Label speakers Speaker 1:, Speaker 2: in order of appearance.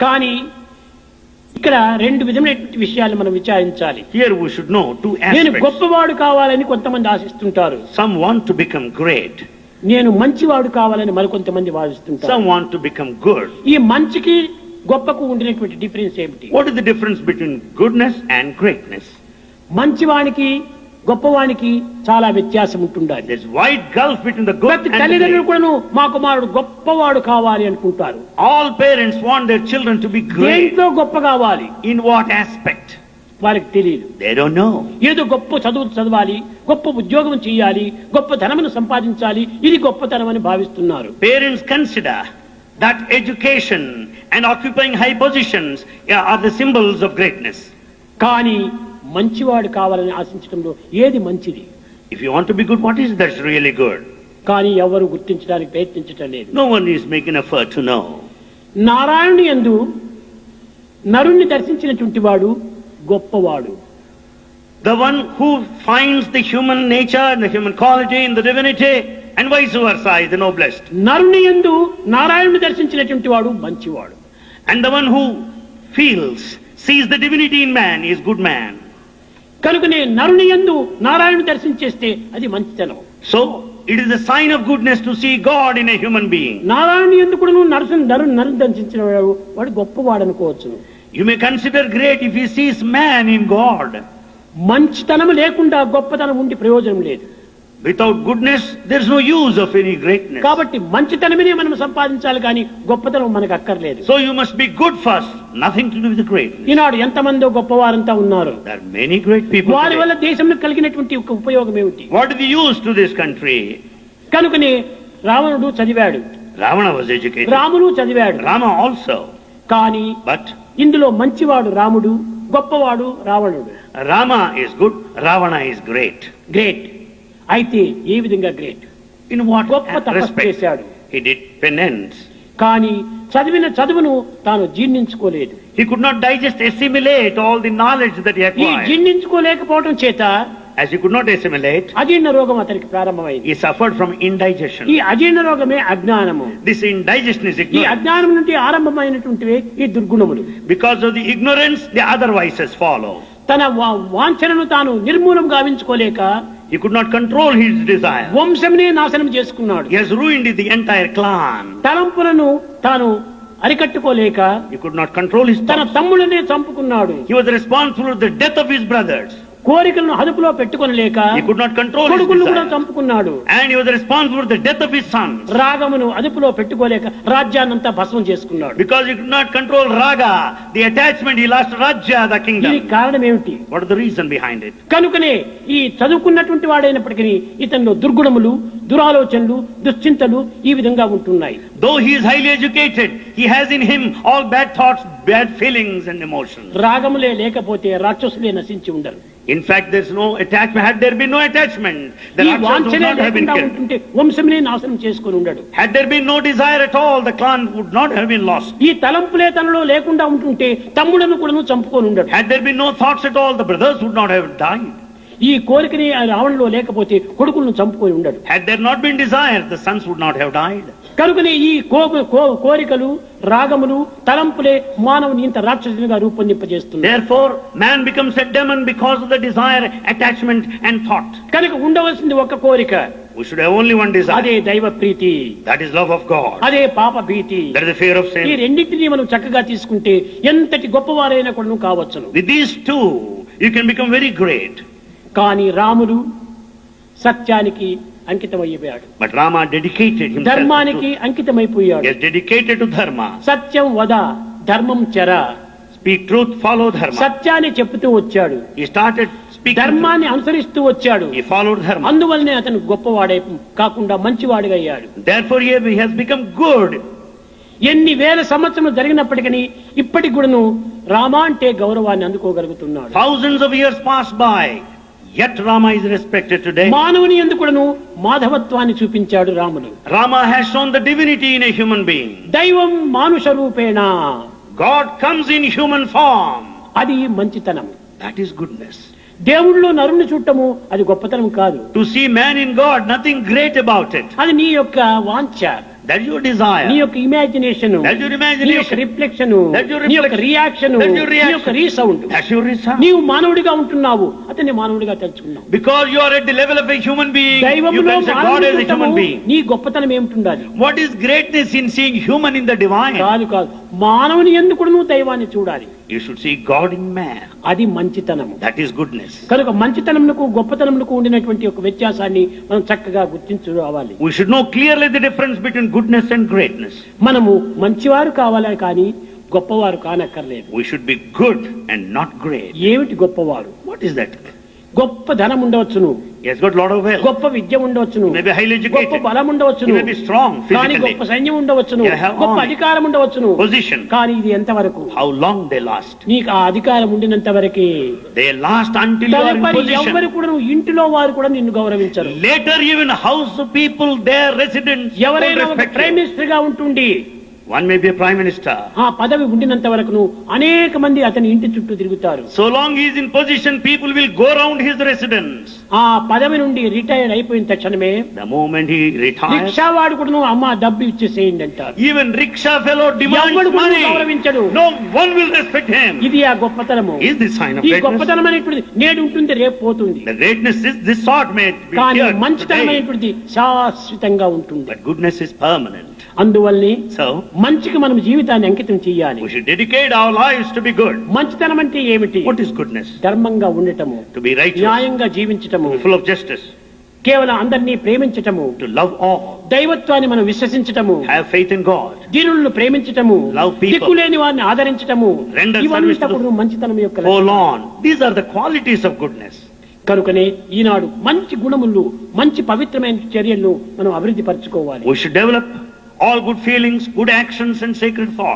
Speaker 1: కానీ ఇక్కడ రెండు విధమైనటువంటి విషయాలు మనం విచారించాలి.
Speaker 2: Here we should know two
Speaker 1: నేను
Speaker 2: aspects.
Speaker 1: గొప్పవాడు కావాలని కొంతమంది ఆశిస్తుంటారు.
Speaker 2: Some want to become great.
Speaker 1: నేను మంచివాడు కావాలని మరికొంతమంది వాదిస్తుంటారు.
Speaker 2: Some want to become good.
Speaker 1: ఈ మంచికి గొప్పకు ఉండినటువంటి డిఫరెన్స్ ఏమిటి?
Speaker 2: What is the difference between goodness and greatness?
Speaker 1: మంచివానికి గొప్పవానికి చాలా వ్యత్యాసం ఉంటుండాలి.
Speaker 2: There's wide gulf between the good
Speaker 1: ప్రతి
Speaker 2: and the
Speaker 1: తల్లిదండ్రులు
Speaker 2: great.
Speaker 1: కూడాను మా కుమారుడు గొప్పవాడు కావాలి అనుకుంటారు.
Speaker 2: All parents want their children to be great.
Speaker 1: దేంట్లో గొప్ప కావాలి?
Speaker 2: In what aspect?
Speaker 1: వారికి తెలియదు.
Speaker 2: They don't know.
Speaker 1: ఏదో గొప్ప చదువు చదవాలి, గొప్ప ఉద్యోగం చేయాలి, గొప్ప ధనమును సంపాదించాలి, ఇది గొప్పతనం అని భావిస్తున్నారు.
Speaker 2: Parents consider that education and occupying high positions are the symbols of greatness.
Speaker 1: కానీ మంచివాడు కావాలని ఆశించడంలో ఏది మంచిది?
Speaker 2: If you want to be good, what is that's really good?
Speaker 1: కానీ ఎవరు గుర్తించడానికి ప్రయత్నించటం లేదు.
Speaker 2: No one is making effort to know.
Speaker 1: నారాయణుని యందు నరుణ్ణి దర్శించినటువంటి వాడు గొప్పవాడు.
Speaker 2: The one who finds the human nature and the human quality in the divinity and vice versa is the noblest.
Speaker 1: నరుని యందు నారాయణుని దర్శించినటువంటి వాడు మంచివాడు.
Speaker 2: And the one who sees the divinity in man is good man.
Speaker 1: కనుకనే నరుని యందు నారాయణుని దర్శించేస్తే అది మంచితనం.
Speaker 2: So it is a sign of goodness to see God in a human being.
Speaker 1: నారాయణుని యందు కూడా నరుని దర్శించిన వాడు గొప్పవాడు అనుకోవచ్చు.
Speaker 2: You may consider great if he sees man in God.
Speaker 1: మంచితనం లేకుండా గొప్పతనం ఉండి ప్రయోజనం లేదు.
Speaker 2: Without goodness, there is no use of any greatness.
Speaker 1: కాబట్టి మంచితనమే మనం సంపాదించాలి కానీ గొప్పతనం మనకు అక్కర్లేదు.
Speaker 2: So you must be good first, nothing to do with the greatness.
Speaker 1: ఈనాడు ఎంతమందో గొప్పవారంతా ఉన్నారు.
Speaker 2: There are many great people
Speaker 1: వారి వల్ల
Speaker 2: today.
Speaker 1: దేశంలో కలిగినటువంటి ఒక ఉపయోగం ఏమిటి?
Speaker 2: What is the use to this country?
Speaker 1: కనుకనే రావణుడు చదివాడు,
Speaker 2: Ravana was educated.
Speaker 1: రాముడు చదివాడు.
Speaker 2: Rama also.
Speaker 1: కానీ
Speaker 2: But
Speaker 1: ఇందులో మంచివాడు రాముడు, గొప్పవాడు రావణుడు.
Speaker 2: Rama is good, Ravana is great.
Speaker 1: Great. అయితే ఏ విధంగా గ్రేట్?
Speaker 2: In what
Speaker 1: గొప్ప తపస్సు
Speaker 2: respect?
Speaker 1: చేశాడు.
Speaker 2: He did penance.
Speaker 1: కానీ చదివిన చదువును తాను జీర్ణించుకోలేదు.
Speaker 2: He could not assimilate all the knowledge that he
Speaker 1: ఈ
Speaker 2: acquired.
Speaker 1: జీర్ణించుకోలేకపోవడం చేత
Speaker 2: As he could not assimilate,
Speaker 1: అజీర్ణ రోగం అతనికి ప్రారంభమైంది.
Speaker 2: he suffered from indigestion.
Speaker 1: ఈ అజీర్ణ రోగమే అజ్ఞానము.
Speaker 2: This indigestion is
Speaker 1: ఈ
Speaker 2: ignorance.
Speaker 1: అజ్ఞానం నుండి ఆరంభమైనటువంటివే ఈ దుర్గుణములు.
Speaker 2: Because of the ignorance, the other vices follow.
Speaker 1: తన వాంఛనను తాను నిర్మూలం గావించుకోలేక
Speaker 2: He could not control his desire.
Speaker 1: వంశంనే నాశనం చేసుకున్నాడు.
Speaker 2: He has ruined the entire clan.
Speaker 1: తలంపులను తాను అరికట్టుకోలేక
Speaker 2: He could not control his
Speaker 1: తన
Speaker 2: thoughts.
Speaker 1: తమ్ముడనే చంపుకున్నాడు.
Speaker 2: He was responsible for the death of his brothers.
Speaker 1: కోరికలను అదుపులో పెట్టుకొనలేక
Speaker 2: He could not control his
Speaker 1: కొడుకులను కూడా
Speaker 2: desire.
Speaker 1: చంపుకున్నాడు.
Speaker 2: And he was responsible for the death of his sons.
Speaker 1: రాగమును అదుపులో పెట్టుకోలేక రాజ్యాన్నంతా భస్మం చేసుకున్నాడు.
Speaker 2: Because he could not control raga, the attachment, he lost Rajya, the
Speaker 1: దీనికి
Speaker 2: kingdom.
Speaker 1: కారణం ఏమిటి?
Speaker 2: What is the reason behind it?
Speaker 1: కనుకనే ఈ చదువుకున్నటువంటి వాడైనప్పటికీ ఇతనిలో దుర్గుణములు, దురాలోచనలు, దుశ్చింతలు ఈ విధంగా ఉంటున్నాయి.
Speaker 2: Though he is highly educated, he has in him all bad thoughts, bad feelings and emotions.
Speaker 1: రాగములే లేకపోతే రాక్షసులే నశించి ఉండరు.
Speaker 2: In fact, there is no attachment. Had there been no attachment, the
Speaker 1: ఈ
Speaker 2: Rakshas would
Speaker 1: వాంఛనే
Speaker 2: not have been
Speaker 1: లేకుండా
Speaker 2: killed.
Speaker 1: ఉంటుంటే వంశంనే నాశనం చేసుకుని ఉండడు.
Speaker 2: Had there been no desire at all, the clan would not have been lost.
Speaker 1: ఈ తలంపులే తనలో లేకుండా ఉంటుంటే తమ్ముడను కూడా చంపుకొని ఉండడు.
Speaker 2: Had there been no thoughts at all, the brothers would not have died.
Speaker 1: ఈ కోరికని ఆ రావణులో లేకపోతే కొడుకులను చంపుకొని ఉండడు.
Speaker 2: Had there not been desire, the sons would not have died.
Speaker 1: కనుకనే ఈ కోరికలు, రాగములు, తలంపులే మానవుని ఇంత రాక్షసునిగా రూపొందింపజేస్తున్నాయి.
Speaker 2: Therefore, man becomes a demon because of the desire, attachment and thought.
Speaker 1: కనుక ఉండవలసింది ఒక కోరిక,
Speaker 2: We should have only one desire.
Speaker 1: అదే దైవ ప్రీతి,
Speaker 2: That is love of God.
Speaker 1: అదే పాప భీతి.
Speaker 2: That is the fear of
Speaker 1: ఈ
Speaker 2: sin.
Speaker 1: రెండింటినీ మనం చక్కగా తీసుకుంటే ఎంతటి గొప్పవారైనా కూడా కావచ్చును.
Speaker 2: With these two, you can become very great.
Speaker 1: కానీ రాముడు సత్యానికి అంకితమైపోయాడు,
Speaker 2: But Rama dedicated himself
Speaker 1: ధర్మానికి
Speaker 2: to,
Speaker 1: అంకితమైపోయాడు.
Speaker 2: he is dedicated to dharma.
Speaker 1: సత్యం వద, ధర్మం చెర.
Speaker 2: Speak truth, follow dharma.
Speaker 1: సత్యాన్ని చెప్తూ వచ్చాడు,
Speaker 2: He started speaking truth.
Speaker 1: ధర్మాన్ని అనుసరిస్తూ వచ్చాడు.
Speaker 2: He followed dharma.
Speaker 1: అందువల్లనే అతను గొప్పవాడే కాకుండా మంచివాడిగా అయ్యాడు.
Speaker 2: Therefore, he has become good.
Speaker 1: ఎన్ని వేల సంవత్సరాలు జరిగినప్పటికీ ఇప్పటికి కూడాను రామ అంటే గౌరవాన్ని అందుకోగలుగుతున్నాడు.
Speaker 2: Thousands of years pass by, yet Rama is respected today.
Speaker 1: మానవుని యందు కూడాను మాధవత్వాన్ని చూపించాడు రాముడు.
Speaker 2: Rama has shown the divinity in a human being.
Speaker 1: దైవం మానుష రూపేణ,
Speaker 2: God comes in human form.
Speaker 1: అది మంచితనం.
Speaker 2: That is goodness.
Speaker 1: దేవుళ్ళో నరుని చూడటము అది గొప్పతనం కాదు.
Speaker 2: To see man in God, nothing great about it.
Speaker 1: అది నీ యొక్క వాంఛ.
Speaker 2: That's your desire.
Speaker 1: నీ యొక్క ఇమాజినేషన్,
Speaker 2: That's your
Speaker 1: నీ యొక్క
Speaker 2: imagination.
Speaker 1: రిఫ్లెక్షన్,
Speaker 2: That's your
Speaker 1: నీ యొక్క
Speaker 2: reflection.
Speaker 1: రియాక్షన్,
Speaker 2: That's your
Speaker 1: నీ
Speaker 2: reaction.
Speaker 1: యొక్క రీసౌండ్.
Speaker 2: That's your result.
Speaker 1: నీవు మానవుడిగా ఉంటున్నావు, అతన్ని మానవుడిగా తెలుసుకున్నావు.
Speaker 2: Because you are at the level of a human being, you
Speaker 1: దైవములో
Speaker 2: consider God as a
Speaker 1: మానవుడు
Speaker 2: human being.
Speaker 1: నీ గొప్పతనం ఏమిటుండాలి?
Speaker 2: What is greatness in seeing human in the divine?
Speaker 1: కాదు కాదు, మానవుని ఎందుకు నువ్వు దైవాన్ని చూడాలి.
Speaker 2: You should see God in man.
Speaker 1: అది మంచితనము.
Speaker 2: That is goodness.
Speaker 1: కనుక మంచితనమునకు గొప్పతనమునకు ఉండినటువంటి ఒక వ్యత్యాసాన్ని మనం చక్కగా గుర్తించుకోవాలి.
Speaker 2: We should know clearly the difference between goodness and greatness.
Speaker 1: మనము మంచివారు కావాలి కానీ గొప్పవారు కానక్కర్లేదు.
Speaker 2: We should be good and not great.
Speaker 1: ఏమిటి గొప్పవారు?
Speaker 2: What is that?
Speaker 1: గొప్ప ధనం ఉండవచ్చును,
Speaker 2: He has got a lot of wealth.
Speaker 1: గొప్ప విద్య ఉండవచ్చును,
Speaker 2: He may be highly educated.
Speaker 1: గొప్ప బలం ఉండవచ్చును,
Speaker 2: He may be strong
Speaker 1: కానీ
Speaker 2: physically.
Speaker 1: గొప్ప సైన్యం ఉండవచ్చును,
Speaker 2: He have
Speaker 1: గొప్ప
Speaker 2: army,
Speaker 1: అధికారం ఉండవచ్చును,
Speaker 2: position.
Speaker 1: కానీ ఇది ఎంతవరకు?
Speaker 2: How long they last?
Speaker 1: నీకు ఆ అధికారం ఉండినంత వరకే.
Speaker 2: They last until you are in
Speaker 1: తదుపరి
Speaker 2: position.
Speaker 1: ఎవరు కూడా నువ్వు ఇంటిలో వారు కూడా నిన్ను గౌరవించరు.
Speaker 2: Later even house people, their residents won't
Speaker 1: ఎవరైనా ఒక
Speaker 2: respect
Speaker 1: ప్రైమ్
Speaker 2: you.
Speaker 1: మినిస్టర్ గా ఉంటుండి
Speaker 2: One may be a prime minister.
Speaker 1: ఆ పదవి ఉండినంత వరకు అనేక మంది అతని ఇంటి చుట్టూ తిరుగుతారు.
Speaker 2: So long he is in position, people will go around his residence.
Speaker 1: ఆ పదవి నుండి రిటైర్ అయిపోయిన తక్షణమే
Speaker 2: The moment he retires,
Speaker 1: rickshaw వాడు కూడా అమ్మ డబ్బు ఇచ్చేసేయండి అంటారు.
Speaker 2: even rickshaw fellow demands
Speaker 1: ఎవడు కూడా
Speaker 2: money.
Speaker 1: గౌరవించడు.
Speaker 2: No one will respect him.
Speaker 1: ఇది ఆ గొప్పతనము.
Speaker 2: Is this sign of
Speaker 1: ఈ
Speaker 2: greatness?
Speaker 1: గొప్పతనం అనేటువంటిది నేడు ఉంటుంది, రేపు పోతుంది.
Speaker 2: The greatness is this sort may be
Speaker 1: కానీ
Speaker 2: here
Speaker 1: మంచితనం
Speaker 2: today,
Speaker 1: అనేటువంటిది శాశ్వతంగా ఉంటుంది.
Speaker 2: but goodness is permanent.
Speaker 1: అందువల్లనే
Speaker 2: So
Speaker 1: మంచికి మనం జీవితాన్ని అంకితం చేయాలి.
Speaker 2: we should dedicate our lives to be good.
Speaker 1: మంచితనం అంటే ఏమిటి?
Speaker 2: What is goodness?
Speaker 1: ధర్మంగా ఉండటము,
Speaker 2: To be righteous,
Speaker 1: న్యాయంగా జీవించటము,
Speaker 2: full of justice,
Speaker 1: కేవలం అందరినీ ప్రేమించటము,
Speaker 2: to love all,
Speaker 1: దైవత్వాన్ని మనం విశ్వసించటము,
Speaker 2: have faith in God,
Speaker 1: దీనులను ప్రేమించటము,
Speaker 2: Love people.
Speaker 1: దిక్కులేని వారిని ఆదరించటము,
Speaker 2: Render service
Speaker 1: ఇవంతా
Speaker 2: to the-
Speaker 1: కూడా మంచితనం యొక్క
Speaker 2: hold
Speaker 1: లక్షణం.
Speaker 2: on. These are the qualities of goodness.
Speaker 1: కనుకనే ఈనాడు మంచి గుణములు, మంచి పవిత్రమైన చర్యలను మనం అభివృద్ధి పరచుకోవాలి.
Speaker 2: We should develop all good feelings, good actions and sacred thoughts.